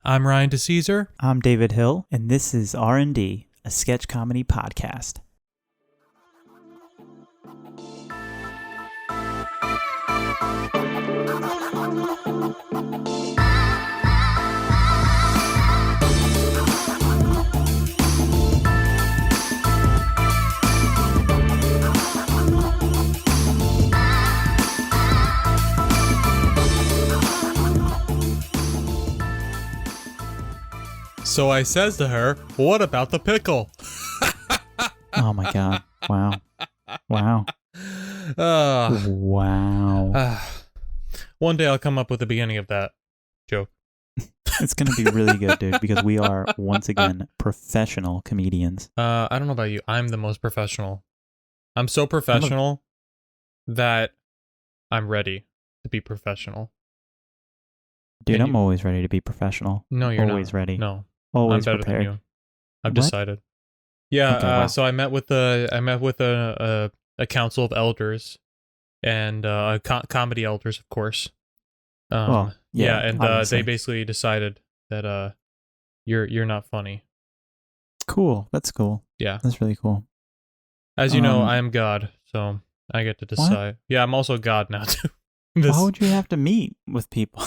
I'm Ryan DeCesar. I'm David Hill, and this is R&D, a sketch comedy podcast. So I says to her, what about the pickle? Oh my god. Wow. Wow. Wow. One day I'll come up with the beginning of that joke. It's going to be really good, dude, because we are, once again, professional comedians. I don't know about you. I'm the most professional. I'm so professional that I'm ready to be professional. Dude, I'm always ready to be professional. No, you're always not. ready. No. Always I'm better prepared. than you. I've What? decided. Yeah, Okay, wow. so I met with a council of elders and comedy elders, of course. Well, yeah, and obviously. they basically decided that you're not funny. Cool. That's cool. Yeah. That's really cool. As you know, I am God, so I get to decide. Yeah, I'm also God now too. Why would you have to meet with people?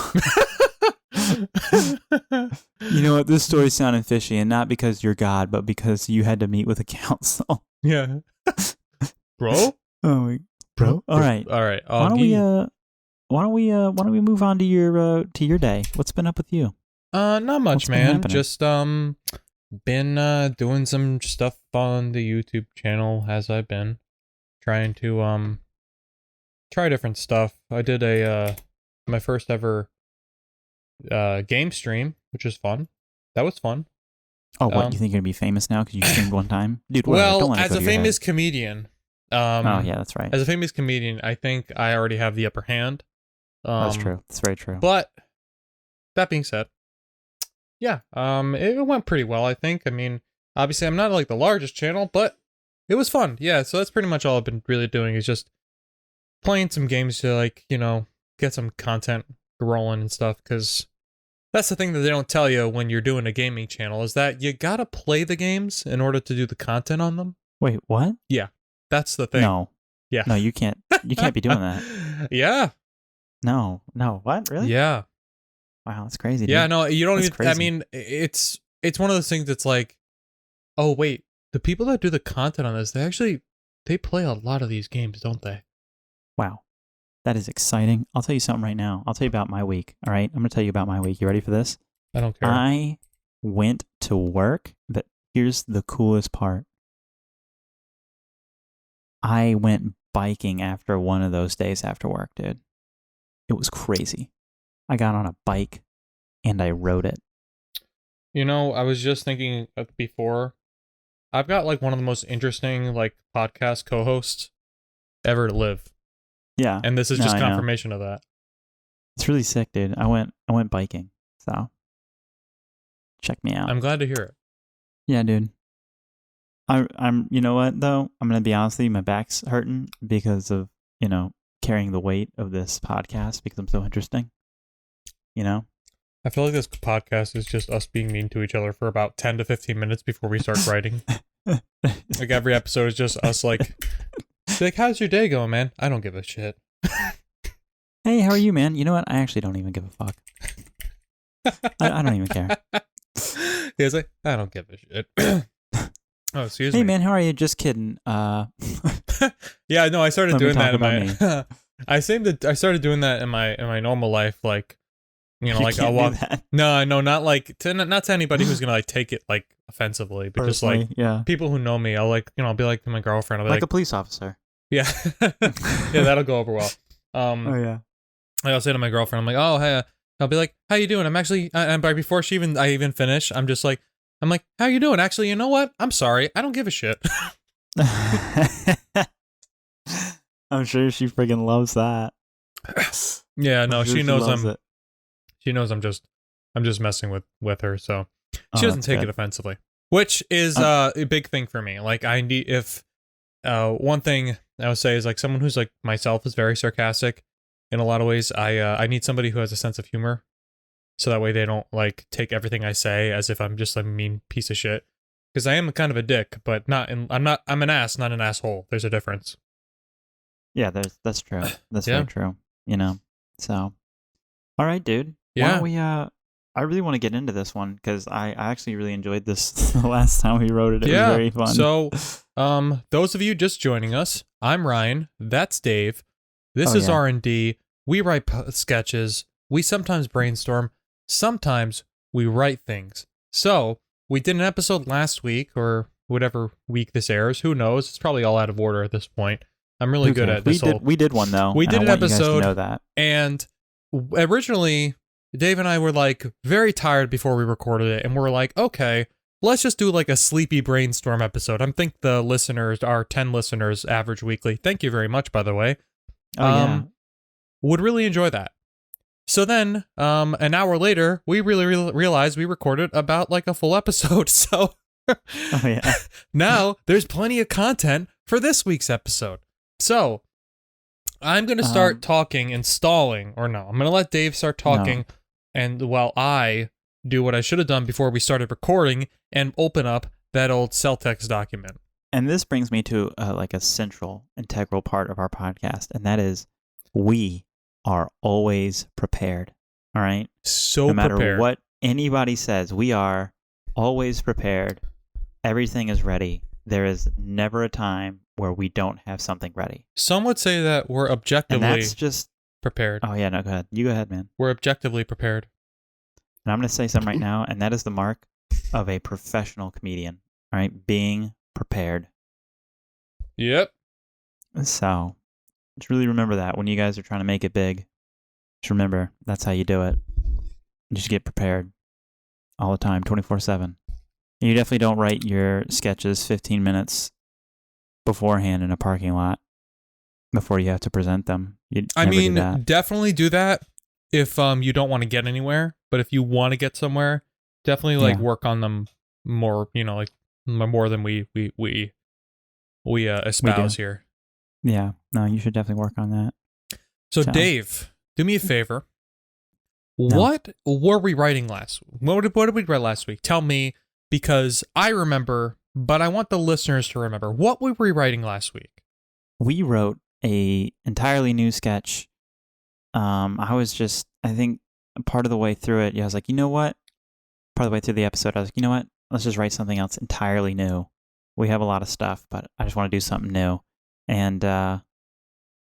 You know what? This story's sounding fishy, and not because you're God, but because you had to meet with a council. Yeah. Bro? Oh, bro. All right. Why don't we move on to your day? What's been up with you? Not much, What's been man. happening? Just been doing some stuff on the YouTube channel as I've been trying to try different stuff. I did my first ever game stream, which was fun. That was fun. Oh, what? You think you're gonna be famous now because you streamed one time, dude? Whatever. Don't Well, let it as go a to your famous head. comedian, Oh yeah, that's right. as a famous comedian, I think I already have the upper hand. That's true. That's very true. But that being said, yeah, it went pretty well, I think. I mean, obviously, I'm not like the largest channel, but it was fun. Yeah, so that's pretty much all I've been really doing is just playing some games to, like, you know, get some content rolling and stuff. Because that's the thing that they don't tell you when you're doing a gaming channel is that you gotta play the games in order to do the content on them. Wait, what? That's the thing. No. Yeah. No, you can't. You can't be doing that. Yeah. No. What? Really? Yeah. Wow, that's crazy. Yeah, Dude. no, you don't That's even. I crazy. mean, it's one of those things that's like, oh wait, the people that do the content on this, they play a lot of these games, don't they? Wow. That is exciting. I'll tell you something right now. I'll tell you about my week. All right, I'm gonna tell you about my week. You ready for this? I don't care. I went to work, but here's the coolest part. I went biking after one of those days after work, dude. It was crazy. I got on a bike and I rode it. You know, I was just thinking before, I've got like one of the most interesting like podcast co-hosts ever to live, Yeah. and this is No, just I know. confirmation of that. It's really sick, dude. I went biking. So check me out. I'm glad to hear it. Yeah, dude. I'm you know what though? I'm gonna be honest with you, my back's hurting because of, you know, carrying the weight of this podcast because I'm so interesting. You know? I feel like this podcast is just us being mean to each other for about 10 to 15 minutes before we start writing. Like every episode is just us like how's your day going, man? I don't give a shit. Hey, how are you, man? You know what? I actually don't even give a fuck. I don't even care. He's like, I don't give a shit. Oh, excuse Hey, me. man, how are you? Just kidding. Yeah, no, I started Let me doing that talk in my about I started doing that in my normal life, like, you know, You like can't I'll do walk. that No, not like not to anybody who's gonna like take it like offensively, but just like personally, yeah, people who know me. I'll like, you know, I'll be like to my girlfriend. I'll be like like, a police officer. yeah, yeah, that'll go over well. Oh yeah. I'll say to my girlfriend, I'm like, oh hey, I'll be like, how you doing? I'm actually, and by before I even finish, I'm like, how you doing? Actually, you know what? I'm sorry, I don't give a shit. I'm sure she friggin' loves that. Yeah, no, I'm sure she knows loves it. she knows I'm just messing with her, so she Oh, doesn't that's take good. it offensively, which is a big thing for me. Like I need if one thing I would say is like someone who's like myself is very sarcastic in a lot of ways. I need somebody who has a sense of humor. so that way they don't like take everything I say as if I'm just a mean piece of shit. Because I am kind of a dick, but I'm an ass, not an asshole. There's a difference. Yeah, that's true. That's Yeah. very true. You know. So, all right, dude. Why Yeah. don't we? I really want to get into this one because I actually really enjoyed this the last time we wrote it. It was very fun. So, those of you just joining us, I'm Ryan. That's Dave. This is yeah. R&D. We write sketches. We sometimes brainstorm. Sometimes we write things. So, we did an episode last week or whatever week this airs. Who knows? It's probably all out of order at this point. I'm really Who good cares? at this. We did one though. We and did I an want you guys to episode, know that. And originally, Dave and I were like very tired before we recorded it, and we're like, okay, let's just do like a sleepy brainstorm episode. I think the listeners, our 10 listeners, average weekly. Thank you very much, by the way. Oh Would really enjoy that. So then, an hour later, we really realized we recorded about like a full episode. So yeah. now there's plenty of content for this week's episode. So I'm going to start talking and stalling, or no, I'm going to let Dave start talking, and while I do what I should have done before we started recording and open up that old Celtex document. And this brings me to like a central, integral part of our podcast, and that is we are always prepared. All right? So no matter prepared. what anybody says, we are always prepared. Everything is ready. There is never a time where we don't have something ready. Some would say that we're objectively And that's just prepared. Oh yeah, no, go ahead. You go ahead, man. We're objectively prepared. And I'm going to say something right now, and that is the mark of a professional comedian. All right, being prepared. Yep. So, just really remember that when you guys are trying to make it big. Just remember, that's how you do it. You just get prepared all the time, 24/7. You definitely don't write your sketches 15 minutes beforehand in a parking lot before you have to present them. I mean, definitely do that if you don't want to get anywhere. But if you want to get somewhere, definitely like work on them more. You know, like more than we espouse here. Yeah, no, you should definitely work on that. So Dave, do me a favor. No. What were we writing last? What did we write last week? Tell me, because I remember, but I want the listeners to remember. What were we writing last week? We wrote a entirely new sketch. I was just, I think, part of the way through it, I was like, you know what? Part of the way through the episode, I was like, you know what? Let's just write something else entirely new. We have a lot of stuff, but I just want to do something new. And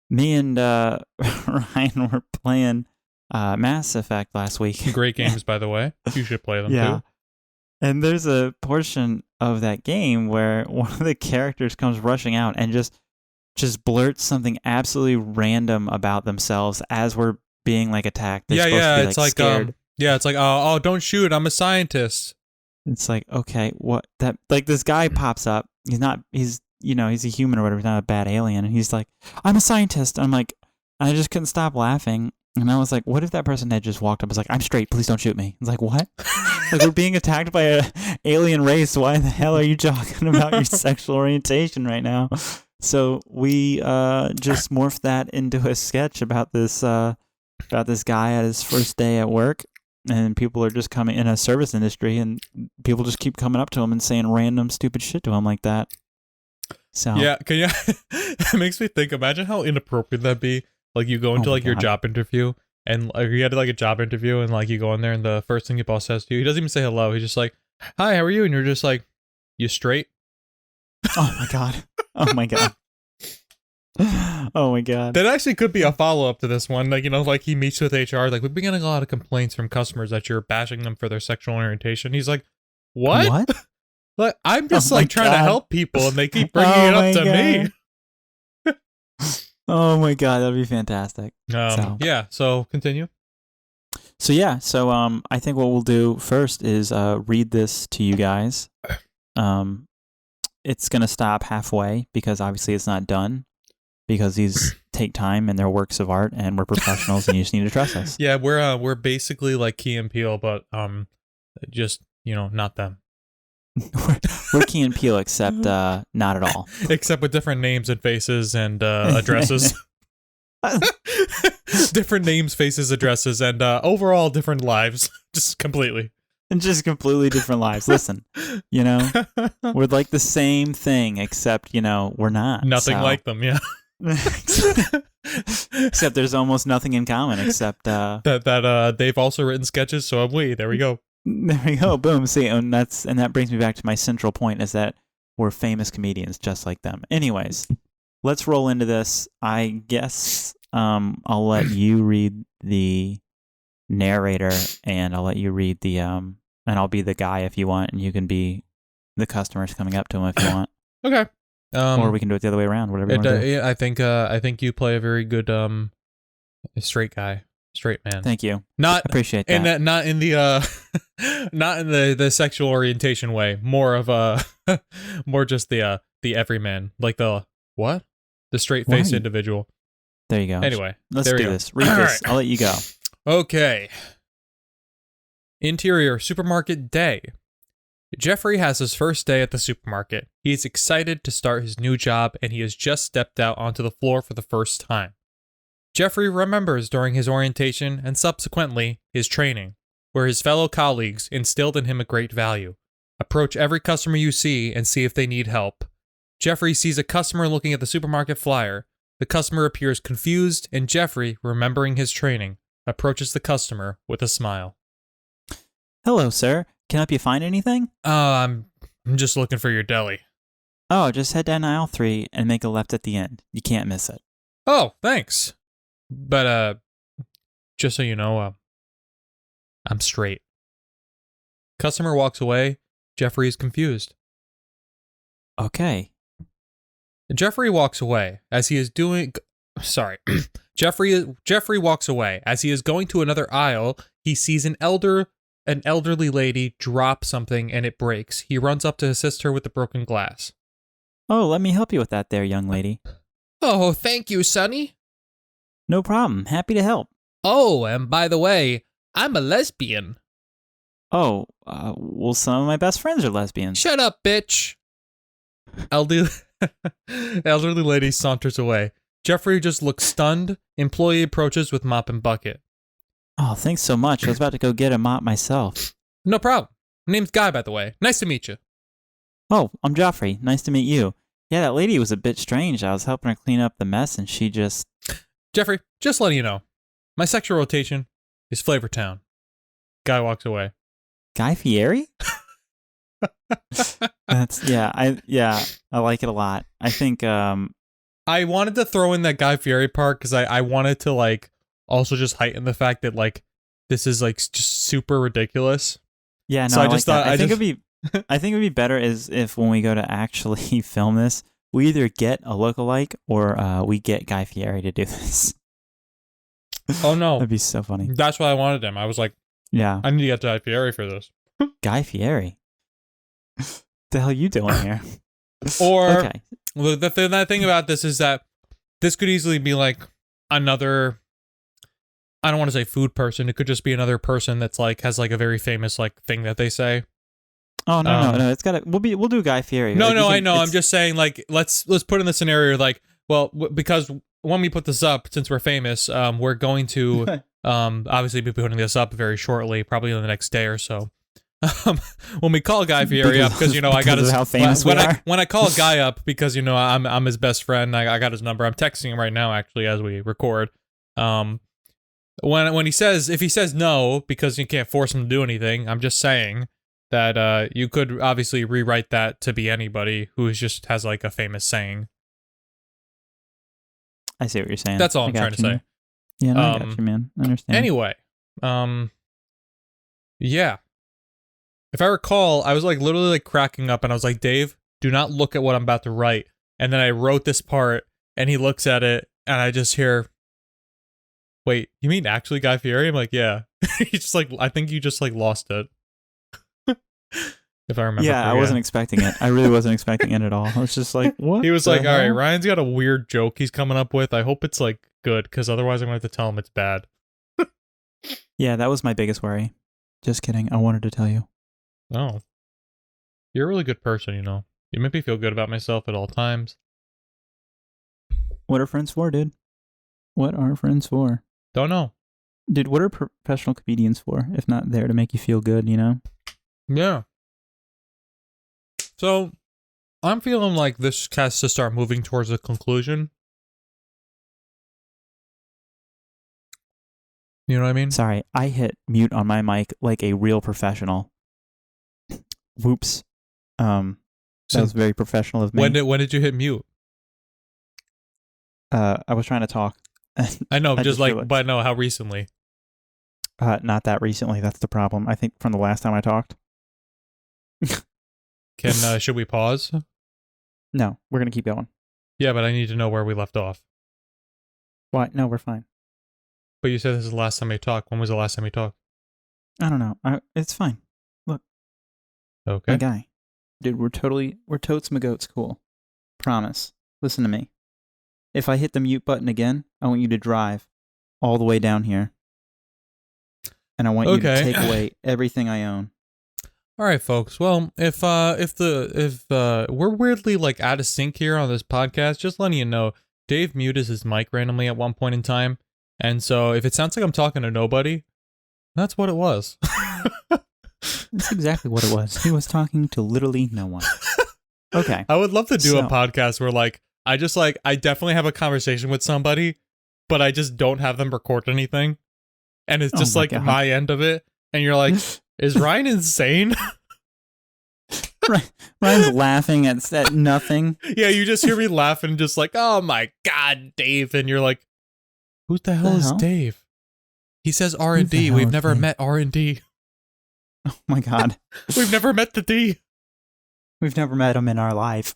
me and Ryan were playing Mass Effect last week. Great games, by the way. You should play them too. And there's a portion of that game where one of the characters comes rushing out and just blurts something absolutely random about themselves as we're being like attacked. They're supposed to be, it's like scared. it's like oh, don't shoot, I'm a scientist. It's like, okay, what that, like, this guy pops up. He's a human or whatever, he's not a bad alien, and he's like, I'm a scientist. And I'm like, I just couldn't stop laughing. And I was like, what if that person had just walked up and was like, I'm straight, please don't shoot me? It's like, what? Like, we're being attacked by a alien race. Why the hell are you talking about your sexual orientation right now? So we just morphed that into a sketch about this guy at his first day at work, and people are just coming in a service industry, and people just keep coming up to him and saying random stupid shit to him like that. So yeah, it makes me think. Imagine how inappropriate that'd be. Like, you go into your job interview, and you had like a job interview, and like you go in there, and the first thing your boss says to you, he doesn't even say hello. He's just like, "Hi, how are you?" And you're just like, "You straight?" Oh my god! Oh my god! Oh my god! That actually could be a follow up to this one. Like, like he meets with HR. Like, we've been getting a lot of complaints from customers that you're bashing them for their sexual orientation. He's like, "What? What? Like, I'm just trying to help people, and they keep bringing it up to me." Oh my god, that'd be fantastic. So continue. So I think what we'll do first is read this to you guys. It's gonna stop halfway because obviously it's not done, because these take time and they're works of art, and we're professionals and you just need to trust us. Yeah, we're basically like Key and Peele, but just not them. We're Key and Peele, except not at all. Except with different names and faces and addresses. different names, faces, addresses, and overall different lives. Just completely. And just completely different lives. Listen, you know, we're like the same thing, except, you know, we're not. Nothing like them, yeah. Except there's almost nothing in common, except that they've also written sketches, so have we. There we go. There we go. Boom. See, and that brings me back to my central point, is that we're famous comedians just like them. Anyways, let's roll into this. I guess I'll let you read the narrator, and I'll let you read the and I'll be the guy if you want, and you can be the customers coming up to him if you want. Okay. Or we can do it the other way around, whatever you want to do. Yeah, I think you play a very good straight guy, straight man. Thank you. Not appreciate that. And that not in the not in the sexual orientation way. More of a more just the everyman, like the straight faced individual. There you go. Anyway, let's do this. Read this. I'll let you go. Okay. Interior supermarket day. Jeffrey has his first day at the supermarket. He is excited to start his new job, and he has just stepped out onto the floor for the first time. Jeffrey remembers during his orientation and subsequently his training, where his fellow colleagues instilled in him a great value. Approach every customer you see and see if they need help. Jeffrey sees a customer looking at the supermarket flyer. The customer appears confused, and Jeffrey, remembering his training, approaches the customer with a smile. Hello, sir. Can I help you find anything? I'm just looking for your deli. Oh, just head down aisle 3 and make a left at the end. You can't miss it. Oh, thanks. But, just so you know, I'm straight. Customer walks away. Jeffrey is confused. Okay. Jeffrey walks away as he is doing... Sorry. Jeffrey walks away. As he is going to another aisle, he sees an elderly lady drop something and it breaks. He runs up to assist her with the broken glass. Oh, let me help you with that there, young lady. Oh, thank you, Sonny. No problem. Happy to help. Oh, and by the way, I'm a lesbian. Oh, well, some of my best friends are lesbians. Shut up, bitch. Elderly lady saunters away. Jeffrey just looks stunned. Employee approaches with mop and bucket. Oh, thanks so much. I was about to go get a mop myself. No problem. Name's Guy, by the way. Nice to meet you. Oh, I'm Joffrey. Nice to meet you. Yeah, that lady was a bit strange. I was helping her clean up the mess, and she just... Jeffrey, just letting you know. My sexual rotation is Flavortown. Guy walks away. Guy Fieri? I like it a lot. I think I wanted to throw in that Guy Fieri part because I wanted to like also just heighten the fact that like this is like just super ridiculous. Yeah, no, so I just like thought that. I think it'd be better is if when we go to actually film this, we either get a lookalike or we get Guy Fieri to do this. Oh no. That'd be so funny. That's why I wanted him. I was like, yeah, I need to get Guy Fieri for this. Guy Fieri? The hell are you doing here? Or okay. The thing about this is that this could easily be like another, I don't want to say food person. It could just be another person that's like has like a very famous like thing that they say. Oh no! It's gotta. We'll do Guy Fieri. No, I know. I'm just saying like let's put in the scenario like because when we put this up, since we're famous, we're going to obviously be putting this up very shortly, probably in the next day or so. When we call Guy Fieri up, because I got his how famous we are. When I call Guy up, because I'm his best friend, I got his number. I'm texting him right now actually as we record. When he says, if he says no because you can't force him to do anything, I'm just saying that you could obviously rewrite that to be anybody who just has like a famous saying. I see what you're saying. That's all I'm trying to say. Yeah, no, I got you, man. I understand. Anyway, yeah. If I recall, I was like literally like cracking up and I was like, Dave, do not look at what I'm about to write. And then I wrote this part and he looks at it and I just hear, wait, you mean actually Guy Fieri? I'm like, yeah. He's just like, I think you just like lost it. If I remember. Yeah, I wasn't expecting it. I really wasn't expecting it at all. I was just like, what? He was like, all right, Ryan's got a weird joke he's coming up with. I hope it's like good because otherwise I'm going to have to tell him it's bad. Yeah, that was my biggest worry. Just kidding. I wanted to tell you. Oh. You're a really good person, You make me feel good about myself at all times. What are friends for, dude? What are friends for? Don't know. Dude, what are professional comedians for if not there to make you feel good, you know? Yeah. So, I'm feeling like this has to start moving towards a conclusion. You know what I mean? Sorry, I hit mute on my mic like a real professional. Whoops. That was very professional of me. When did you hit mute? I was trying to talk. I know, just like, realized. but no, how recently? Not that recently. That's the problem. I think from the last time I talked. Should we pause? No, we're gonna keep going. Yeah, but I need to know where we left off. Why? No, we're fine. But you said this is the last time we talked. When was the last time we talked? I don't know. It's fine. Okay. My guy. Dude, we're totes my goats cool. Promise. Listen to me. If I hit the mute button again, I want you to drive all the way down here. And I want you to take away everything I own. All right, folks. Well, if we're weirdly like out of sync here on this podcast, just letting you know, Dave muted his mic randomly at one point in time, and so if it sounds like I'm talking to nobody, that's what it was. That's exactly what it was. He was talking to literally no one. Okay. I would love to do a podcast where like I definitely have a conversation with somebody, but I just don't have them record anything, and it's just like my end of it, and you're like, is Ryan insane? Ryan's laughing at nothing. Yeah, you just hear me laughing, just like, oh my God, Dave, and you're like, who the hell is Dave? He says R&D. We've never met R&D. Oh my God. We've never met the D. We've never met him in our life.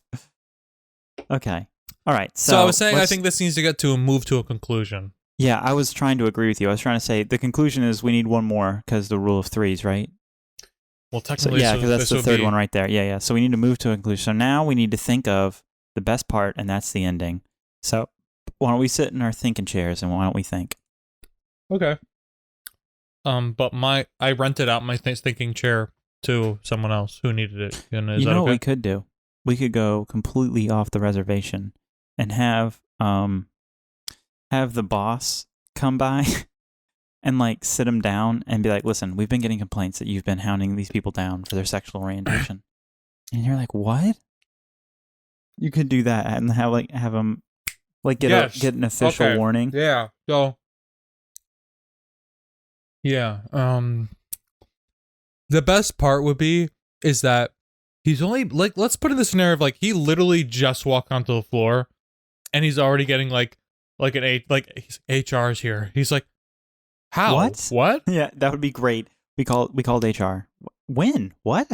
Okay. All right. So I was saying, I think this needs to get to move to a conclusion. Yeah, I was trying to agree with you. I was trying to say the conclusion is we need one more because the rule of threes, right? Well, technically, yeah, because that's the third one right there. Yeah. So we need to move to a conclusion. So now we need to think of the best part, and that's the ending. So why don't we sit in our thinking chairs and why don't we think? Okay. But I rented out my thinking chair to someone else who needed it. And is that what okay? we could do? We could go completely off the reservation and have the boss come by and like sit him down and be like, "Listen, we've been getting complaints that you've been hounding these people down for their sexual orientation." And you're like, "What?" You could do that and have them like get an official warning. Yeah. So. Yeah. The best part would be is that he's only like, let's put in the scenario of like he literally just walked onto the floor and he's already getting like HR's here. He's like, how? What? Yeah, that would be great. We called HR. When? What?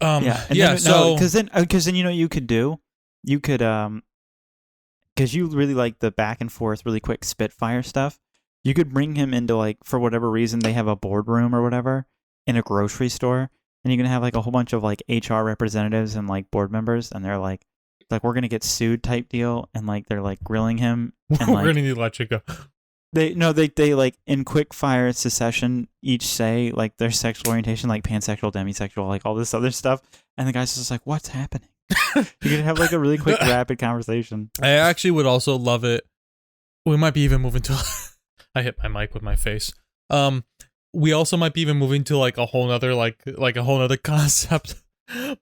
So because then you know what you could do? You could because you really like the back and forth, really quick spitfire stuff. You could bring him into like, for whatever reason, they have a boardroom or whatever in a grocery store, and you're gonna have like a whole bunch of like HR representatives and like board members, and they're like we're gonna get sued type deal, and like they're like grilling him, and we're gonna need to let you go. They like in quick fire succession each say like their sexual orientation, like pansexual, demisexual, like all this other stuff, and the guy's just like, what's happening? You could have like a really quick, rapid conversation. I actually would also love it. We might be even moving to. I hit my mic with my face. We also might be even moving to like a whole nother like a whole nother concept.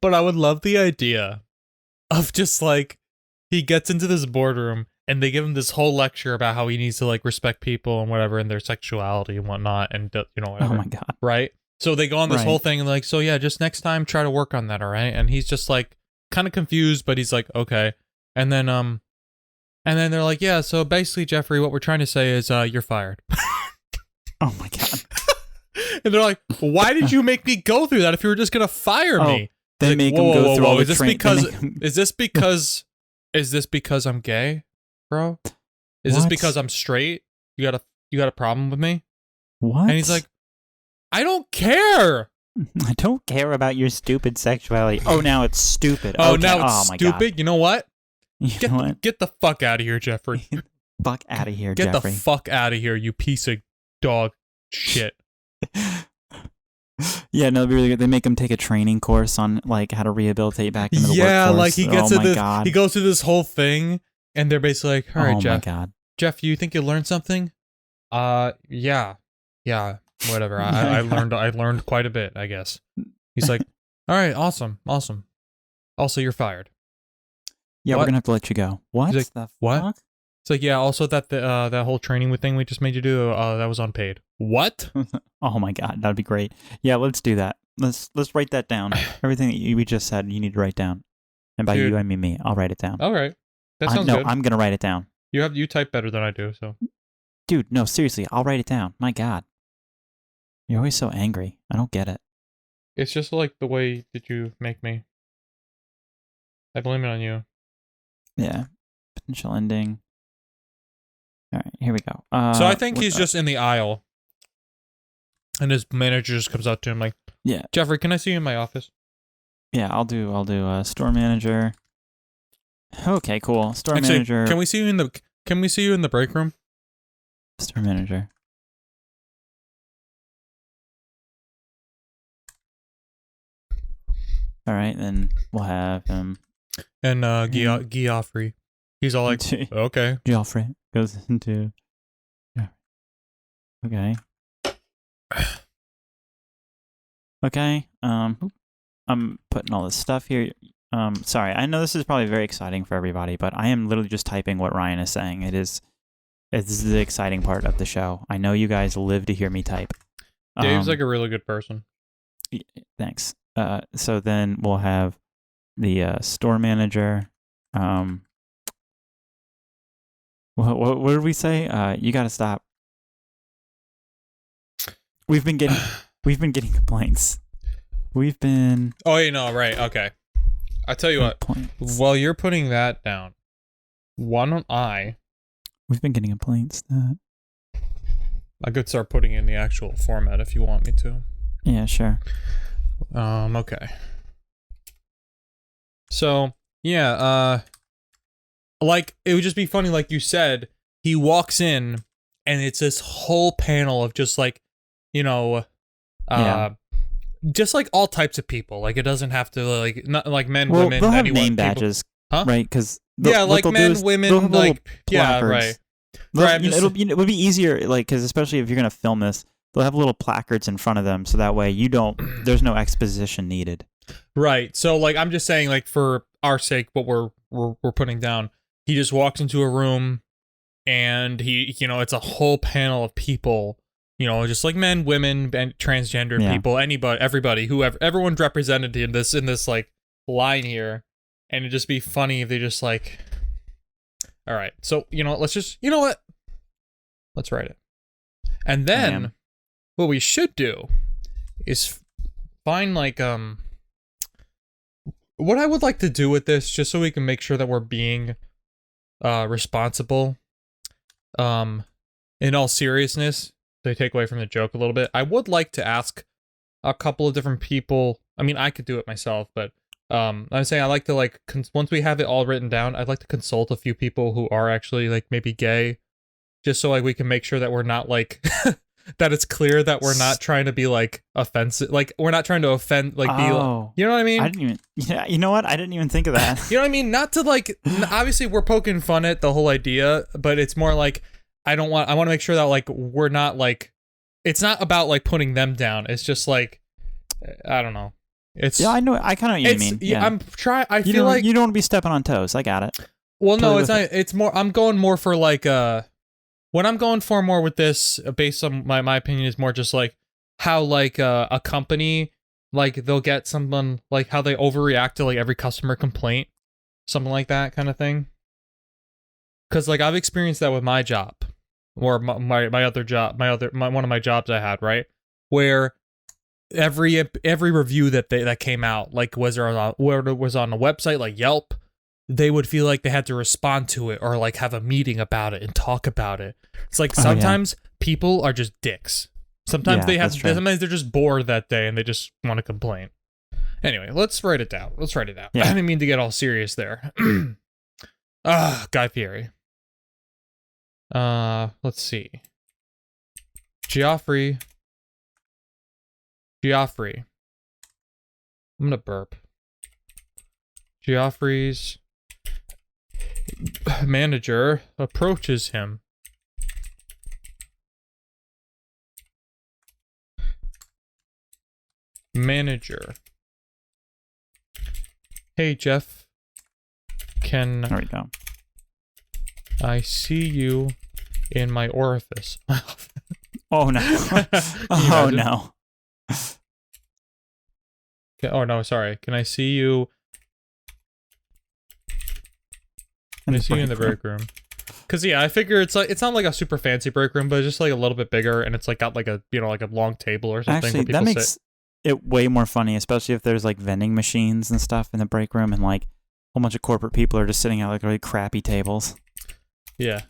But I would love the idea of just like he gets into this boardroom and they give him this whole lecture about how he needs to like respect people and whatever and their sexuality and whatnot and whatever. Oh my God! Right? So they go on this whole thing and like, so yeah, just next time try to work on that, all right? And he's just like. Kind of confused, but he's like, okay. And then they're like, yeah, so basically, Jeffrey, what we're trying to say is you're fired. Oh my God. And they're like, why did you make me go through that if you were just gonna fire me? They like, make him go through all the is this because I'm gay, bro? Is this because I'm straight? You got a problem with me? What? And he's like, I don't care. I don't care about your stupid sexuality. Oh, now it's stupid. Oh, okay. now it's stupid. God. You know what? Get the fuck out of here, Jeffrey. Fuck out of here, Jeffrey. Get the fuck out of here, you piece of dog shit. Yeah, no, it'd be really good. They make him take a training course on like how to rehabilitate back into the workforce. Yeah, like he gets he goes through this whole thing, and they're basically like, all right, Jeff. Oh my God. Jeff, you think you learned something? Yeah, whatever. I learned quite a bit, I guess. He's like, all right, awesome. Also, you're fired. Yeah, What? we're gonna have to let you go. What? He's like, the what? fuck? It's like, yeah. Also, that that whole training thing we just made you do, that was unpaid. What? Oh my god, that'd be great. Yeah, let's do that. Let's write that down. Everything that we just said, you need to write down. And by Dude. you, I mean me. I'll write it down. All right, that sounds good. I'm gonna write it down. You type better than I do, so. Dude, no, seriously, I'll write it down. My god. You're always so angry. I don't get it. It's just like the way that you make me. I blame it on you. Yeah. Potential ending. All right, here we go. So I think he's just in the aisle, and his manager just comes out to him like, yeah, Jeffrey, can I see you in my office? Yeah, I'll do store manager. Okay, cool. Store manager. Can we see you in the break room? Store manager. All right, then we'll have him. And Geoffrey. He's all like, okay. Geoffrey goes into. Yeah. Okay. Okay. I'm putting all this stuff here. Sorry, I know this is probably very exciting for everybody, but I am literally just typing what Ryan is saying. This is the exciting part of the show. I know you guys live to hear me type. Dave's like a really good person. Thanks. So then we'll have the store manager. What did we say? You got to stop. We've been getting complaints. We've been. Oh, you know, right? Okay. I tell you what. While you're putting that down, why don't I? We've been getting complaints that. I could start putting in the actual format if you want me to. Yeah, sure. Okay. So, yeah, like, it would just be funny, like you said, he walks in, and it's this whole panel of just, like, you know, just, like, all types of people. Like, it doesn't have to, like, not, like, men, women, they'll have anyone. name badges, huh? Right? Because yeah, like, men, women, like, yeah, right. Right, it would be easier, like, because especially if you're going to film this, they'll have little placards in front of them, so that way there's no exposition needed. Right. So, like, I'm just saying, like, for our sake, what we're putting down, he just walks into a room, and he, you know, it's a whole panel of people, you know, just like men, women, and transgender people, anybody, everybody, whoever, everyone's represented in this like line here, and it'd just be funny if they just like, all right, so you know, let's write it, and then what we should do is find like what I would like to do with this, just so we can make sure that we're being responsible, in all seriousness, to take away from the joke a little bit, I would like to ask a couple of different people. I mean, I could do it myself, but I'm saying I like to, like, once we have it all written down, I'd like to consult a few people who are actually, like, maybe gay, just so, like, we can make sure that we're not, like, that it's clear that we're not trying to be, like, offensive, like, we're not trying to offend, like, be, like, you know what I mean? I didn't even, yeah, you know what? I didn't even think of that. You know what I mean? Not to, like, obviously we're poking fun at the whole idea, but it's more like, I want to make sure that, like, we're not, like, it's not about, like, putting them down. It's just, like, I don't know. It's, yeah, I know. I kind of know what you mean. Yeah. I feel like you don't want to be stepping on toes. I got it. Well, no, it's not. It's more. I'm going more for like what I'm going for more with this, based on my opinion, is more just like how like a company, like they'll get someone, like how they overreact to like every customer complaint, something like that kind of thing. Because like I've experienced that with my job, or my other job, one of my jobs I had, right, where every review that came out, like whether it was on a website like Yelp, they would feel like they had to respond to it or like have a meeting about it and talk about it. It's like sometimes people are just dicks. Sometimes sometimes they're just bored that day and they just want to complain. Anyway, let's write it down. Yeah. I didn't mean to get all serious there. Guy Fieri. Let's see. Geoffrey. I'm gonna burp. Geoffrey's manager approaches him. Manager. Hey, Jeff. Can There we go. I see you in my orifice? Oh no. Oh no. Oh no, sorry. Can I see you? Can I see you in the break room? Cause yeah, I figure it's not like a super fancy break room, but it's just like a little bit bigger, and it's like got like a like a long table or something. Actually, where people that makes it way more funny, especially if there's like vending machines and stuff in the break room, and like a whole bunch of corporate people are just sitting at like really crappy tables. Yeah.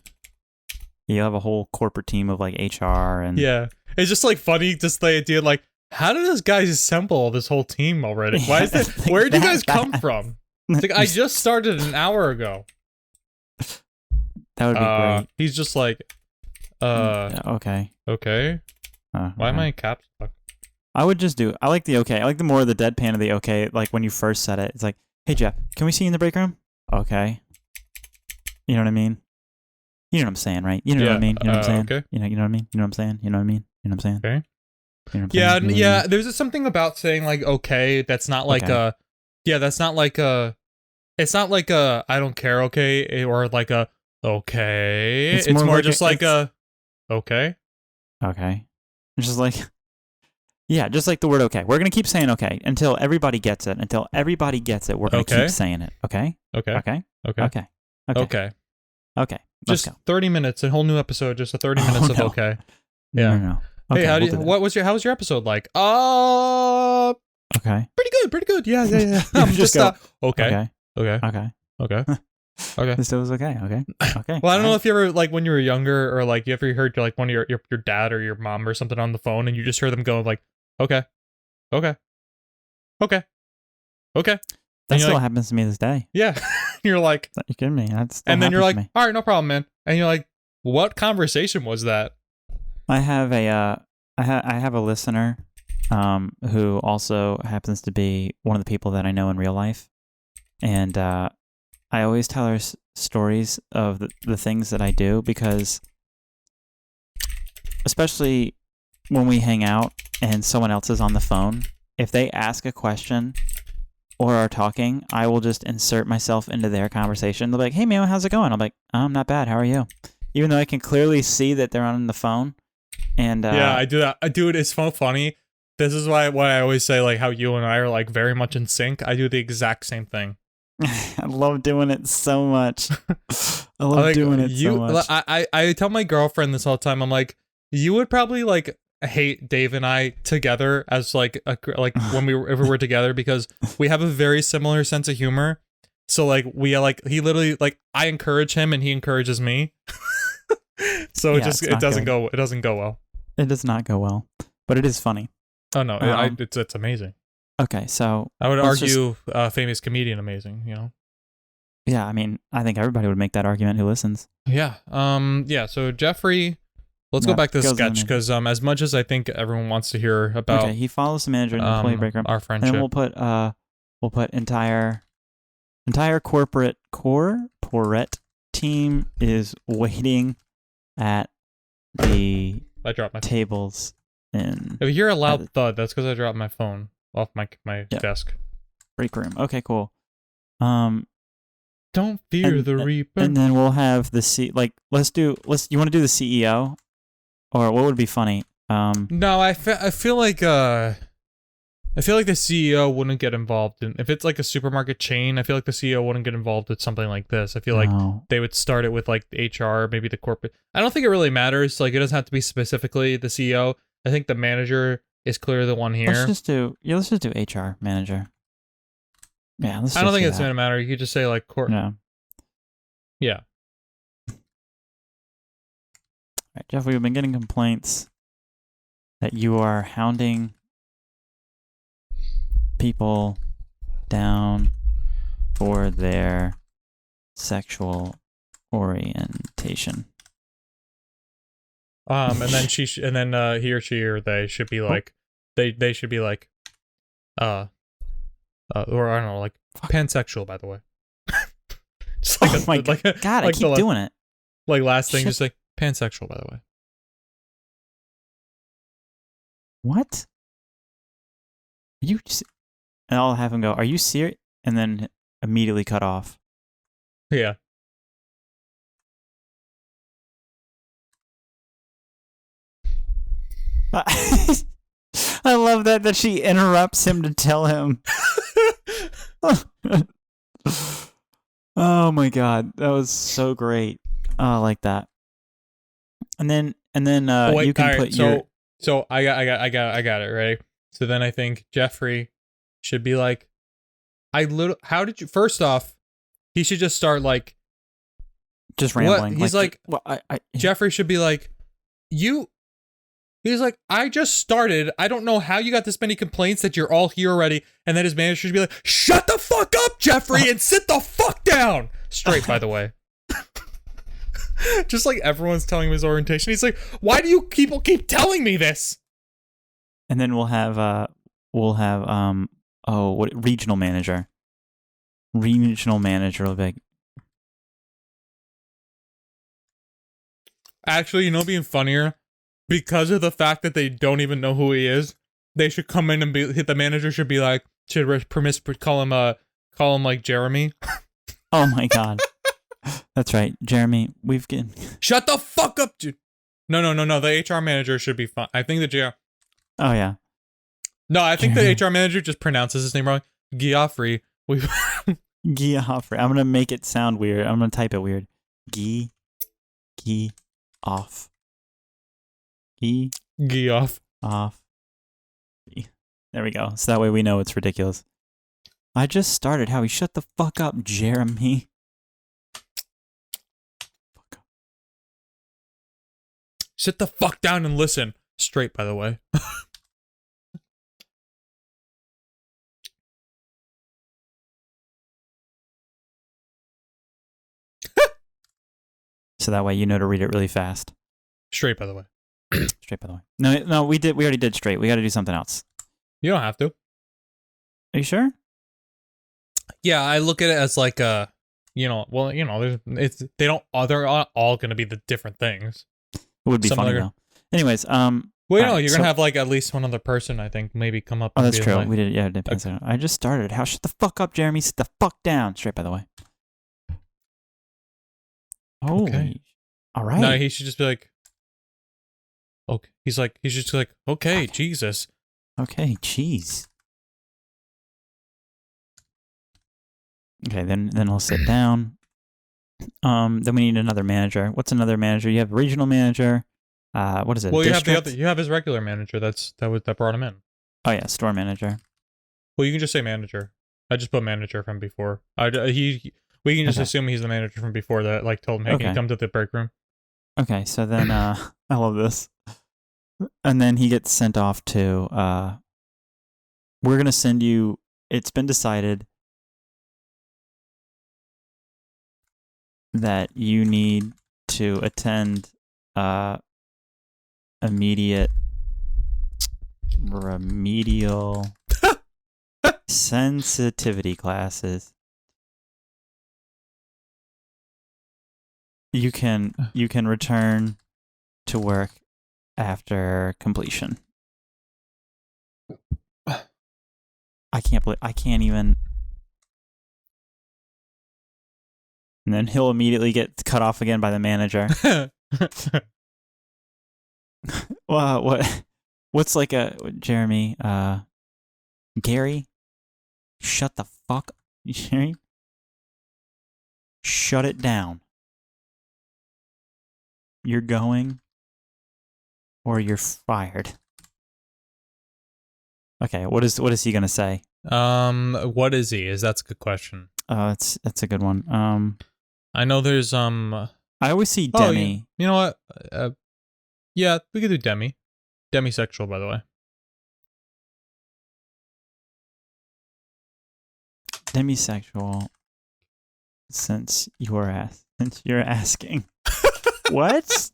You have a whole corporate team of like HR and Yeah, it's just like funny, just the idea like, how did those guys assemble this whole team already? Why is that? Like Where did you that guys come fast. from? It's like I just started an hour ago. That would be great. He's just like, Okay. okay. Why am I in caps lock? I would just do. I like the okay. I like the more of the deadpan of the okay. Like when you first said it, it's like, "Hey Jeff, can we see you in the break room?" Okay. You know what I mean? You know what I'm saying, right? You know what I mean? You know what I'm saying? Okay. You know what I mean? You know what I'm saying? You know what I mean? You know what I'm saying? Okay. You know what I'm Yeah, saying? You know what I yeah. mean? There's something about saying like okay. That's not like Okay. that's not like a. It's not like a I don't care. Okay, or like a okay. It's It's more more like just like it's- a okay. Okay. It's just like, yeah, just like the word okay. We're gonna keep saying okay until everybody gets it. Until everybody gets it, we're gonna Okay. keep saying it. Okay. Okay. Okay. Okay. Okay. Okay. Okay. Okay. Let's Just go. 30 minutes, a whole new episode, just a 30 minutes of no. okay. No, Yeah. no. Hey, Okay, how do we'll you, that. how was your episode like? Okay. Pretty good. Yeah. You I'm just just go, okay. Okay. Okay. Okay. Okay. Okay. This was okay. Okay. Okay. Well, I don't know Alright. if you ever like when you were younger or like you ever heard like one of your dad or your mom or something on the phone and you just heard them go like, okay. Okay. Okay. Okay. That you're still like- happens to me this day. Yeah. You're like, Are you kidding me? That's still and then you're happens like, to me. all right, no problem, man. And you're like, what conversation was that? I have a I have a listener who also happens to be one of the people that I know in real life, and I always tell her stories of the things that I do because, especially when we hang out and someone else is on the phone, if they ask a question or are talking, I will just insert myself into their conversation. They'll be like, "Hey man, how's it going?" I'm like, "I'm not bad. How are you?" Even though I can clearly see that they're on the phone. And Yeah, I do that. I do it. It's so funny. This is why I always say like how you and I are like very much in sync. I do the exact same thing. I love doing it so much. I love Like, doing it so much. I tell my girlfriend this all the time. I'm like, you would probably like hate Dave and I together as like when if we were together because we have a very similar sense of humor. So like he literally like I encourage him and he encourages me. So Yeah, it's not it doesn't go well. It does not go well, but it is funny. Oh no, Um, it's amazing. Okay, so I would let's argue famous comedian amazing, you know. yeah, I mean, I think everybody would make that argument who listens. Yeah. Yeah, so Jeffrey, let's go Yeah, back to the goes in sketch there. because as much as I think everyone wants to hear about Okay, he follows the manager in the employee break room, our and friendship. then we'll put entire corporate team is waiting at the I dropped my tables in If you hear a loud the- thud, that's because I dropped my phone off my Yeah. desk. break room. Okay, cool. Don't fear the Reaper. And then we'll have the you want to do the CEO, or what would be funny? No, I feel like the CEO wouldn't get involved in if it's like a supermarket chain. I feel like the CEO wouldn't get involved with something like this. I feel like no. they would start it with like HR, maybe the corporate. I don't think it really matters. Like it doesn't have to be specifically the CEO. I think the manager is clearly the one here. Let's just do HR manager. Yeah, let's. I don't just think do it's that. gonna matter. You could just say like No. Yeah. Right, Jeff, we've been getting complaints that you are hounding people down for their sexual orientation. And then he or she or they should be like they should be like or I don't know, like pansexual, by the way. Just Oh my God, I like keep doing it. like last thing, Shit. just like pansexual, by the way. you?" And I'll have him go, "Are you serious?" And then immediately cut off. Yeah. I love that she interrupts him to tell him. Oh my god, that was so great. Oh, I like that. And then Wait, you can all right, put your. So I got it, right? So then I think Jeffrey should be like, how did you? First off, he should just start like Just rambling. What? He's like, well, Jeffrey should be like, you. He's like, I just started. I don't know how you got this many complaints that you're all here already. And then his manager should be like, shut the fuck up, Jeffrey, and sit the fuck down. Straight, by the way. Just like everyone's telling him his orientation. He's like, why do you people keep telling me this? And then we'll have regional manager. Regional manager will be like, actually, you know, being funnier, because of the fact that they don't even know who he is, they should come in and the manager should be like, call him like Jeremy. oh my god. That's right, Jeremy. Shut the fuck up, dude. No. The HR manager should be fine. I think Oh yeah. No, I think the HR manager just pronounces his name wrong. Geoffrey. Geoffrey. I'm gonna make it sound weird. I'm gonna type it weird. Off. Off. There we go. So that way we know it's ridiculous. I just started. Howie, shut the fuck up, Jeremy. Sit the fuck down and listen. Straight, by the way. So that way you know to read it really fast. Straight, by the way. Straight, by the way. No, we already did straight. We got to do something else. You don't have to. Are you sure? Yeah, I look at it as like they're all going to be the different things. It would be funny though. Anyways, well, you're gonna have like at least one other person, I think, maybe come up. Oh, that's true. Like, we did. Yeah, okay. I just started. How? Shut the fuck up, Jeremy. Sit the fuck down. Straight, by the way. Holy. Okay. All right. No, he should just be like. Okay. He's just like, okay, Jesus. Okay, jeez. Okay, then he'll sit down. Then we need another manager. What's another manager? You have regional manager. What is it? Well, you have his regular manager. That brought him in. Oh yeah, store manager. Well, you can just say manager. I just put manager from before. We can just assume he's the manager from before that. Like told him, hey, can you come to the break room? Okay, so then I love this. And then he gets sent off to. We're gonna send you. It's been decided that you need to attend immediate remedial sensitivity classes. You can return to work after completion. I can't even. And then he'll immediately get cut off again by the manager. Well, what's like a Jeremy? Gary, shut the fuck, Jerry. Shut it down. You're going, or you're fired. Okay, what is he gonna say? What is he? That's a good question. That's a good one. I know there's I always see Demi. You know what? Yeah, we could do Demi. Demisexual, by the way. Demisexual. Since you're asking. What?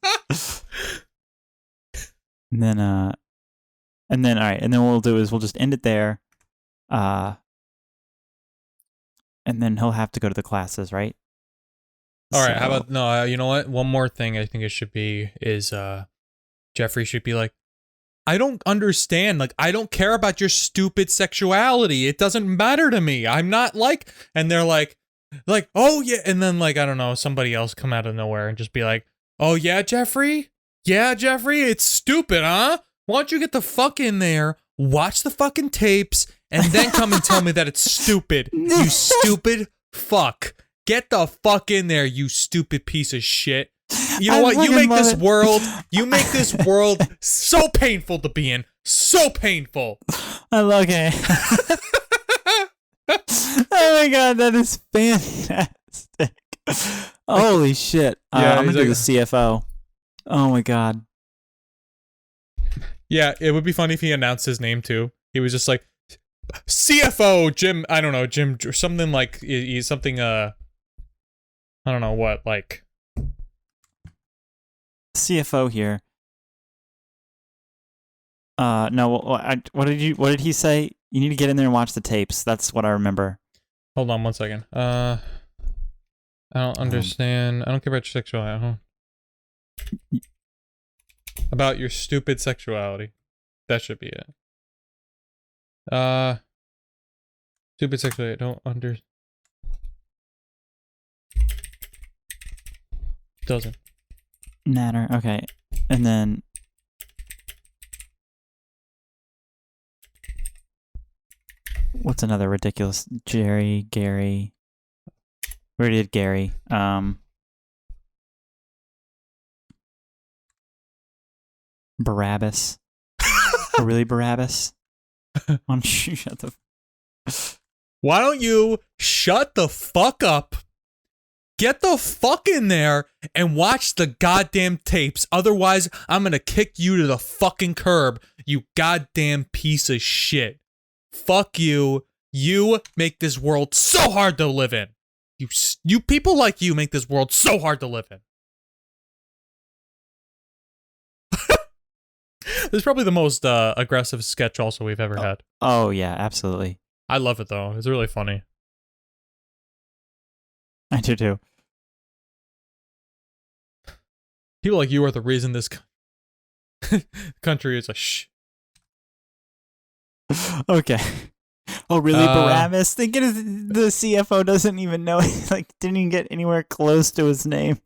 And then all right, and then what we'll do is we'll just end it there. And then he'll have to go to the classes, right? All right, how about no, you know what? One more thing I think it should be is Jeffrey should be like, I don't understand. Like, I don't care about your stupid sexuality. It doesn't matter to me. I'm not like, and they're like, oh yeah. And then like, I don't know, somebody else come out of nowhere and just be like, oh yeah, Jeffrey? Yeah, Jeffrey, it's stupid, huh? Why don't you get the fuck in there, watch the fucking tapes, and then come and tell me that it's stupid. You stupid fuck. Get the fuck in there, you stupid piece of shit. You know what? You make this world so painful to be in. So painful. Okay. Oh my god, that is fantastic. Holy shit. Yeah, I'm gonna do like, the CFO. Oh my god. Yeah, it would be funny if he announced his name too. He was just like, CFO Jim, I don't know, Jim, or something like, he's something, I don't know what, like. CFO here. No, what did he say? You need to get in there and watch the tapes. That's what I remember. Hold on 1 second. I don't understand. I don't care about your sexuality. About your stupid sexuality. That should be it. Stupid sexuality. I don't understand. Doesn't matter. Okay. And then what's another ridiculous? Gary. We already did Gary. Barabbas. Oh, really, Barabbas? Why don't you shut the... Why don't you shut the fuck up? Get the fuck in there and watch the goddamn tapes. Otherwise, I'm gonna kick you to the fucking curb, you goddamn piece of shit. Fuck you. You make this world so hard to live in. You people like you make this world so hard to live in. This is probably the most aggressive sketch also we've ever had. Oh, yeah, absolutely. I love it, though. It's really funny. I do, too. People like you are the reason this country is a Okay. Oh, really, Barabbas? Thinking the CFO doesn't even know, like, didn't even get anywhere close to his name.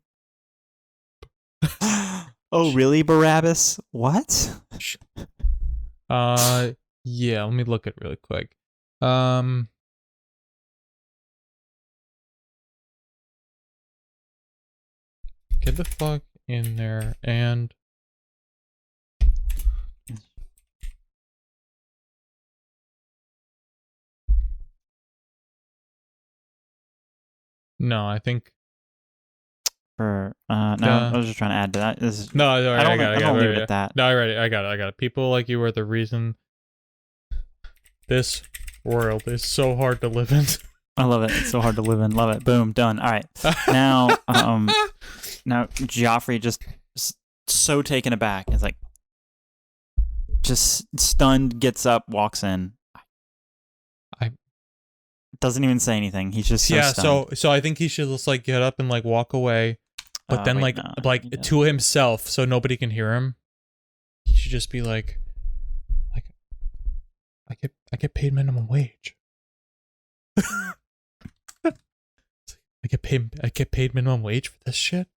Oh, really, Barabbas? What? Yeah, let me look at it really quick. Get the fuck in there and... No, I think... No, I was just trying to add to that. No, I don't leave it at that. No, I got it. People like you are the reason this world is so hard to live in. I love it. It's so hard to live in. Love it. Boom. Done. All right. Now, now Joffrey just so taken aback. It's like, just stunned, gets up, walks in. Doesn't even say anything. He's just so stunned. So I think he should just like get up and like walk away, but then to himself, so nobody can hear him. He should just be like I get paid minimum wage. I get paid minimum wage for this shit.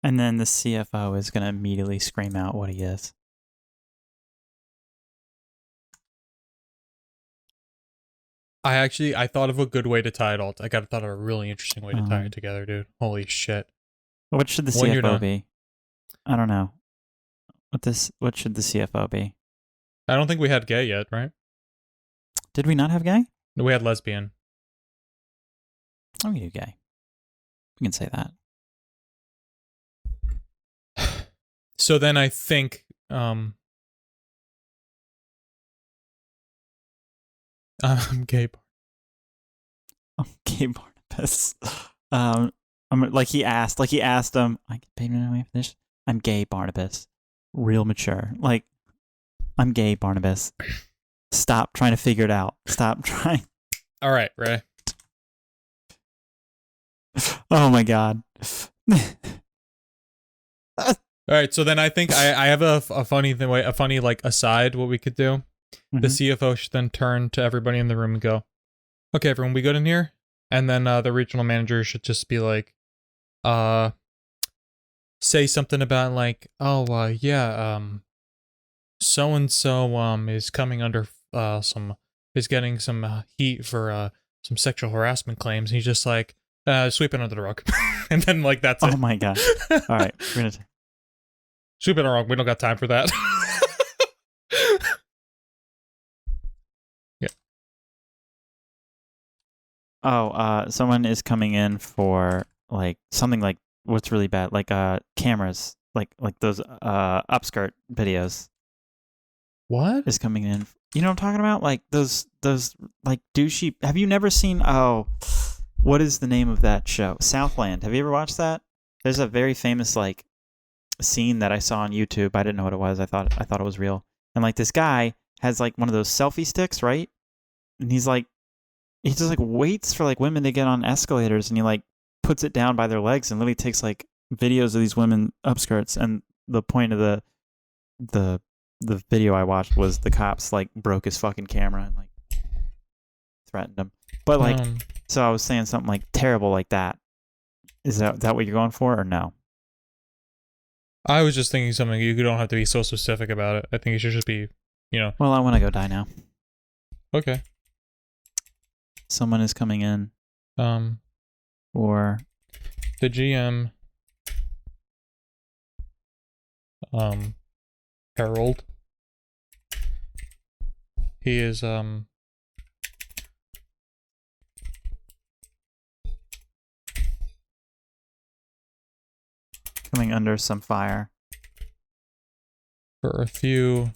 And then the CFO is going to immediately scream out what he is. I thought of a good way to tie it all. I thought of a really interesting way to tie it together, dude. Holy shit. What should the CFO be? I don't know. What should the CFO be? I don't think we had gay yet, right? Did we not have gay? No, we had lesbian. Oh, we do gay. We can say that. So then I think gay. I'm gay Barnabas. I'm like he asked him. I get paid for this. I'm gay Barnabas. real mature. Like, I'm gay, Barnabas. Stop trying to figure it out. Stop trying. All right, Ray. Oh my god. All right, so then I think I have a funny thing, a funny like aside. What we could do, the CFO should then turn to everybody in the room and go, "Okay, everyone, we good in here?" And then the regional manager should just be like, say something about like, "Oh, yeah, so and so is coming under is getting some heat for some sexual harassment claims." And he's just like, sweep it under the rug, and then like that's it. Oh my god. All right, we're gonna. Sweep it under the rug. We don't got time for that. Yeah. Oh, someone is coming in for like something like what's really bad, like cameras, like those upskirt videos. What is coming in? You know what I'm talking about? Like those like douchey. Have you never seen? Oh, what is the name of that show? Southland. Have you ever watched that? There's a very famous like scene that I saw on YouTube. I didn't know what it was. I thought it was real. And like this guy has like one of those selfie sticks, right? And he just like waits for like women to get on escalators, and he like puts it down by their legs and literally takes like videos of these women upskirts. And the point of the video I watched was the cops like broke his fucking camera and like threatened him. But like, so I was saying something like terrible like that. Is that what you're going for or no? I was just thinking something. You don't have to be so specific about it. I think it should just be, Well, I want to go die now. Okay. Someone is coming in. Or the GM. Harold. He is coming under some fire for a few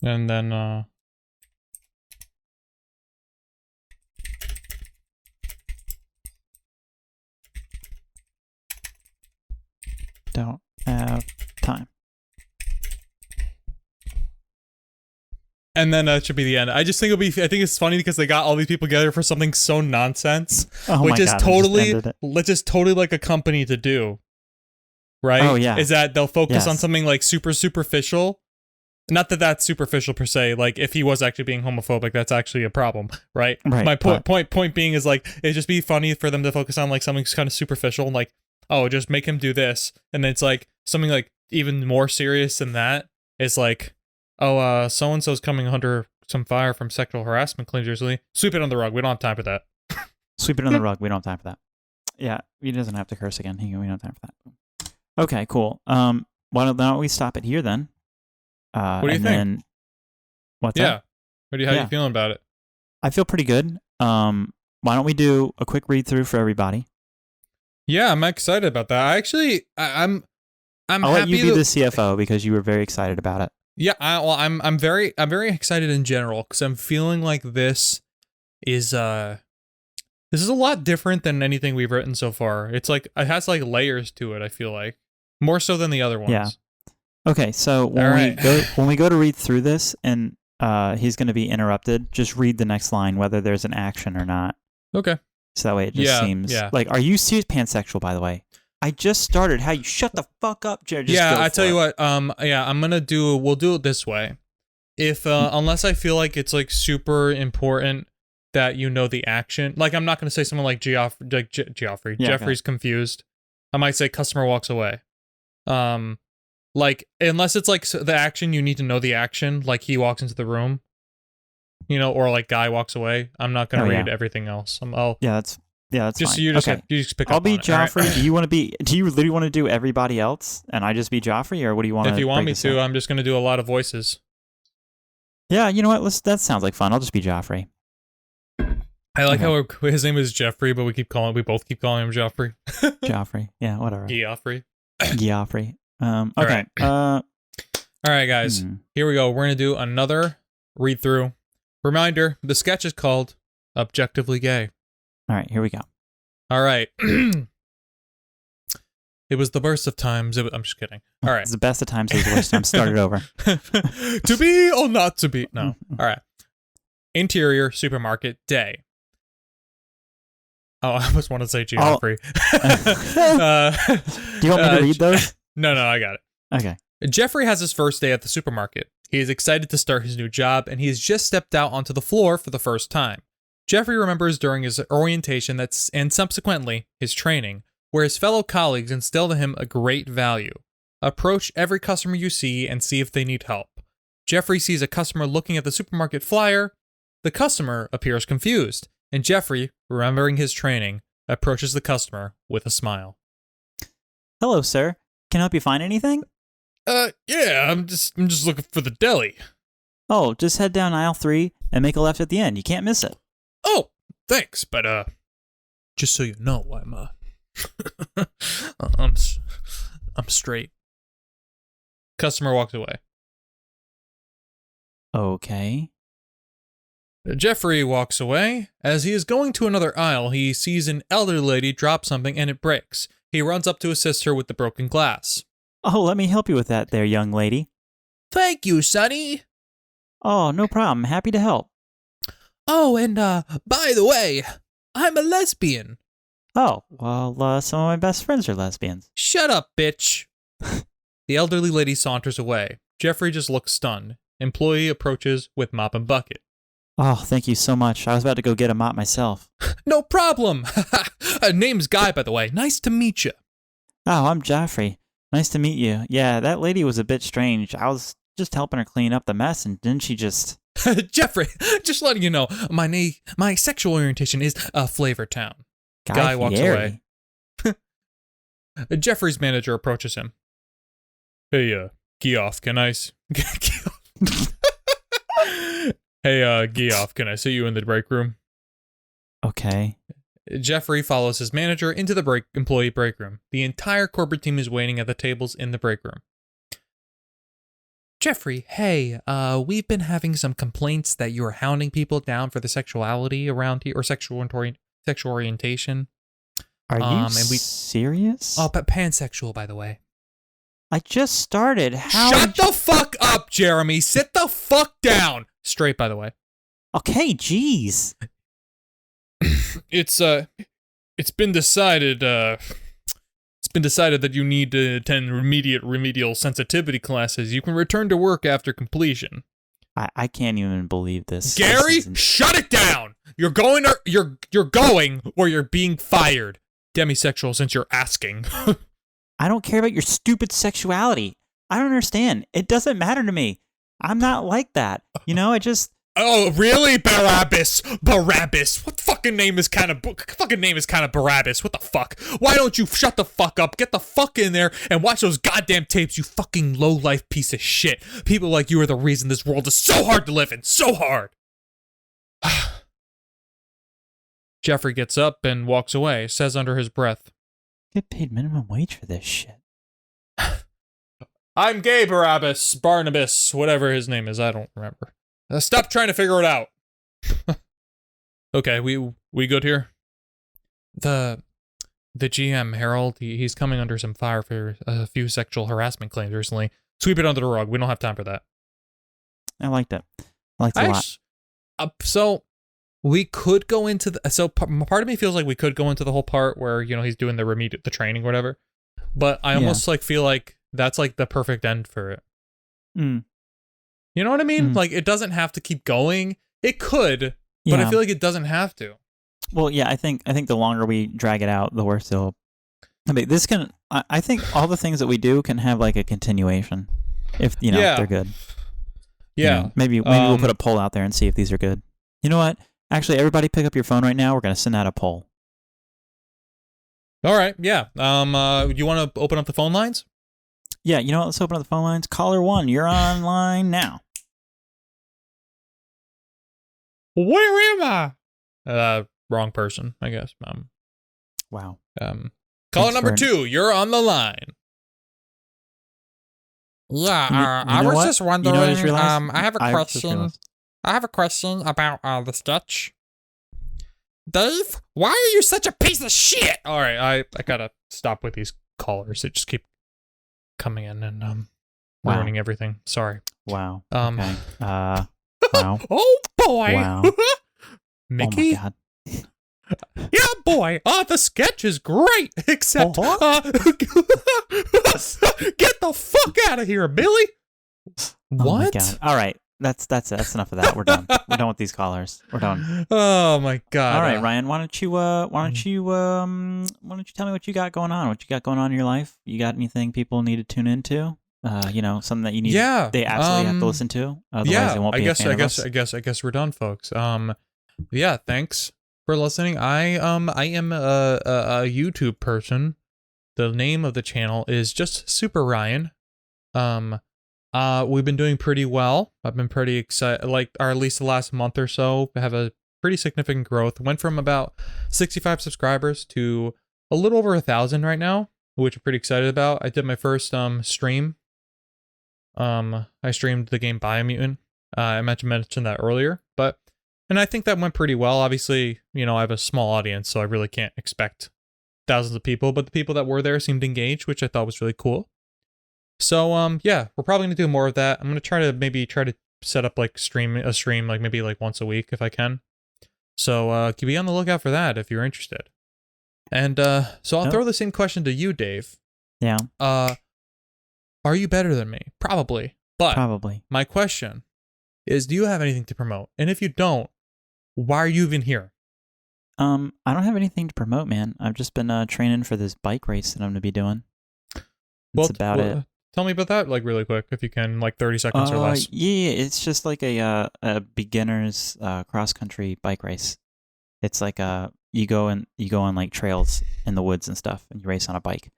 and then don't have time. And then that should be the end. I just think I think it's funny because they got all these people together for something so nonsense, which is totally like a company to do, right? Oh yeah, is that they'll focus on something like super superficial. Not that that's superficial per se. Like if he was actually being homophobic, that's actually a problem, right? Right. My point being is like it'd just be funny for them to focus on like something kind of superficial, like just make him do this, and then it's like something like even more serious than that is like. So and so's coming under some fire from sexual harassment claims recently. Sweep it on the rug. We don't have time for that. Sweep it on the rug. We don't have time for that. Yeah, he doesn't have to curse again. We don't have time for that. Okay, cool. Why don't we stop it here then? What do you think? What's that? Yeah. How are you feeling about it? I feel pretty good. Why don't we do a quick read through for everybody? Yeah, I'm excited about that. I'm I'll happy let you be the CFO because you were very excited about it. Yeah, I'm very excited in general because I'm feeling like this is a lot different than anything we've written so far. It's like it has like layers to it. I feel like more so than the other ones. Yeah. Okay, so when we go to read through this and he's going to be interrupted, just read the next line whether there's an action or not. Okay. So that way it just seems like. Are you serious? Pansexual, by the way. I just started. How you shut the fuck up, Jared? I tell you what. We'll do it this way. If unless I feel like it's like super important that you know the action, like I'm not gonna say someone like Geoffrey. Yeah, Jeffrey's confused. I might say customer walks away. Like unless it's like the action, you need to know the action. Like he walks into the room, or like guy walks away. I'm not gonna read everything else. That's just fine. you just pick up. I'll be on Joffrey. Right? Do you literally want to do everybody else and I just be Joffrey, or what do you want? If you want me to, I'm just gonna do a lot of voices. Yeah, you know what? That sounds like fun. I'll just be Joffrey. I like how his name is Jeffrey, but we both keep calling him Joffrey. Joffrey. Yeah, whatever. Geoffrey. Okay. All right, guys. Here we go. We're gonna do another read through. Reminder: the sketch is called "Objectively Gay." All right, here we go. All right. It was the worst of times. I'm just kidding. All right. It's the best of times, it's the worst time. Start it over. To be or not to be? No. All right. Interior supermarket day. Oh, I almost want to say Geoffrey. Do you want me to read those? No, I got it. Okay. Jeffrey has his first day at the supermarket. He is excited to start his new job, and he has just stepped out onto the floor for the first time. Jeffrey remembers during his orientation and subsequently his training, where his fellow colleagues instilled in him a great value. Approach every customer you see and see if they need help. Jeffrey sees a customer looking at the supermarket flyer. The customer appears confused, and Jeffrey, remembering his training, approaches the customer with a smile. Hello, sir. Can I help you find anything? Yeah, I'm just looking for the deli. Oh, just head down aisle 3 and make a left at the end. You can't miss it. Oh, thanks, but just so you know, I'm straight. Customer walks away. Okay. Jeffrey walks away. As he is going to another aisle, he sees an elderly lady drop something and it breaks. He runs up to assist her with the broken glass. Oh, let me help you with that there, young lady. Thank you, Sonny. Oh, no problem. Happy to help. Oh, and by the way, I'm a lesbian. Oh, well, some of my best friends are lesbians. Shut up, bitch. The elderly lady saunters away. Jeffrey just looks stunned. Employee approaches with mop and bucket. Oh, thank you so much. I was about to go get a mop myself. No problem. Name's Guy, by the way. Nice to meet you. Oh, I'm Joffrey. Nice to meet you. Yeah, that lady was a bit strange. I was just helping her clean up the mess, and didn't she just... Jeffrey, just letting you know, my sexual orientation is Flavortown. Guy walks away. Jeffrey's manager approaches him. Hey, Geoff, can I... Hey, Geoff, can I see you in the break room? Okay. Jeffrey follows his manager into the employee break room. The entire corporate team is waiting at the tables in the break room. Jeffrey, hey, we've been having some complaints that you are hounding people down for the sexuality around here, or sexual orientation. Are you serious? Oh, but pansexual, by the way. I just started. How? Shut the fuck up, Jeremy. Sit the fuck down. Straight, by the way. Okay, jeez. It's been decided that you need to attend remedial sensitivity classes. You can return to work after completion. I can't even believe this. Gary, shut it down. You're going or you're being fired. Demisexual, since you're asking. I don't care about your stupid sexuality. I don't understand. It doesn't matter to me. I'm not like that. You know, I just... Oh, really? Barabbas. What fucking name is kind of Barabbas? What the fuck? Why don't you shut the fuck up? Get the fuck in there and watch those goddamn tapes, you fucking low-life piece of shit. People like you are the reason this world is so hard to live in. So hard. Jeffrey gets up and walks away, says under his breath, Get paid minimum wage for this shit. I'm gay, Barabbas, Barnabas, whatever his name is, I don't remember. Stop trying to figure it out. Okay, we good here? The GM, Harold, he's coming under some fire for a few sexual harassment claims recently. Sweep it under the rug. We don't have time for that. I liked it. I liked it a lot. So we could go into part of me feels like we could go into the whole part where, you know, he's doing the training or whatever. But I almost feel like that's like the perfect end for it. Mm. You know what I mean? Like, it doesn't have to keep going. It could, but I feel like it doesn't have to. Well, yeah, I think the longer we drag it out, the worse it'll. I mean, I think all the things that we do can have like a continuation, if you know if they're good. Yeah, you know, maybe we'll put a poll out there and see if these are good. You know what? Actually, everybody pick up your phone right now. We're gonna send out a poll. All right. Yeah. You want to open up the phone lines? Yeah. You know what? Let's open up the phone lines. Caller 1, you're online now. Where am I? Wrong person, I guess. Wow. Caller number 2, you're on the line. Yeah, I was just wondering. You know what I just realized? I have a question. I have a question about the sketch. Dave, why are you such a piece of shit? All right, I gotta stop with these callers. They just keep coming in and Wow. ruining everything. Sorry. Wow. Um, Okay. Wow. Oh boy, Wow. Mickey. Oh my god. Yeah, boy. The sketch is great, except get the fuck out of here, Billy. What? Oh my god. All right. That's it. That's enough of that. We're done. We're done with these callers. We're done. Oh my god. All right, Ryan. Why don't you tell me what you got going on? What you got going on in your life? You got anything people need to tune into? Something that you need. Yeah. They absolutely have to listen to. Otherwise, they won't be a fan of us. I guess we're done, folks. Yeah. Thanks for listening. I am a YouTube person. The name of the channel is just Super Ryan. We've been doing pretty well. I've been pretty excited, or at least the last month or so, have a pretty significant growth. Went from about 65 subscribers to a little over 1,000 right now, which I'm pretty excited about. I did my first stream. I streamed the game Biomutant. I mentioned that earlier, and I think that went pretty well. Obviously, I have a small audience, so I really can't expect thousands of people, but the people that were there seemed engaged, which I thought was really cool. So, yeah, we're probably gonna do more of that. I'm gonna try to set up a stream maybe once a week if I can. So, be on the lookout for that if you're interested. And so I'll throw the same question to you, Dave. Yeah. Are you better than me? Probably. But Probably. my question is, do you have anything to promote? And if you don't, why are you even here? I don't have anything to promote, man. I've just been training for this bike race that I'm gonna be doing. That's about it. Tell me about that, really quick, if you can, 30 seconds or less. Yeah, it's just like a beginner's cross country bike race. It's like you go on trails in the woods and stuff, and you race on a bike,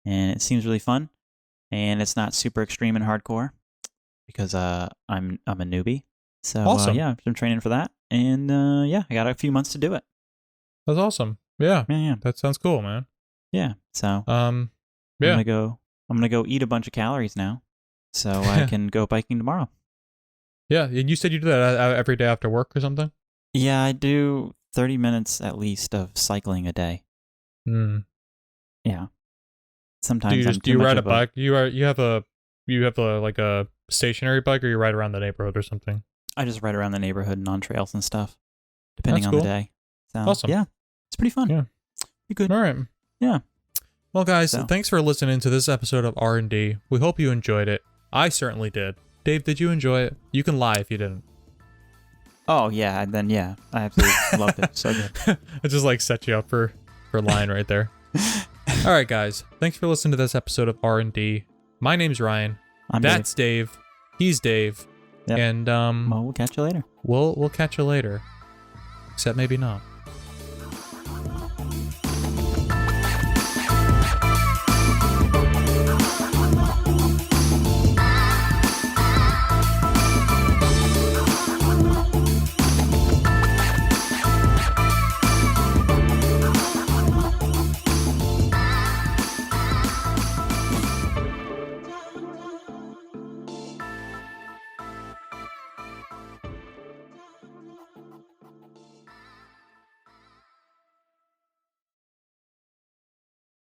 and it seems really fun. And it's not super extreme and hardcore because I'm a newbie. So awesome. Yeah, I've been training for that, and I got a few months to do it. That's awesome. Yeah. Yeah. That sounds cool, man. Yeah. So yeah. I'm gonna go eat a bunch of calories now, so I can go biking tomorrow. Yeah, and you said you do that every day after work or something? Yeah, I do 30 minutes at least of cycling a day. Yeah. Sometimes do you ride a bike? You have a stationary bike, or you ride around the neighborhood or something? I just ride around the neighborhood and on trails and stuff, depending on the day. So, awesome. Yeah, it's pretty fun. Yeah. Be good. All right. Yeah. Well, guys, thanks for listening to this episode of R&D. We hope you enjoyed it. I certainly did. Dave, did you enjoy it? You can lie if you didn't. Oh, yeah. And then, yeah, I absolutely loved it. So good. I just set you up for lying right there. All right, guys. Thanks for listening to this episode of R&D. My name's Ryan. That's Dave. He's Dave. Yep. And well, we'll catch you later. We'll catch you later. Except maybe not.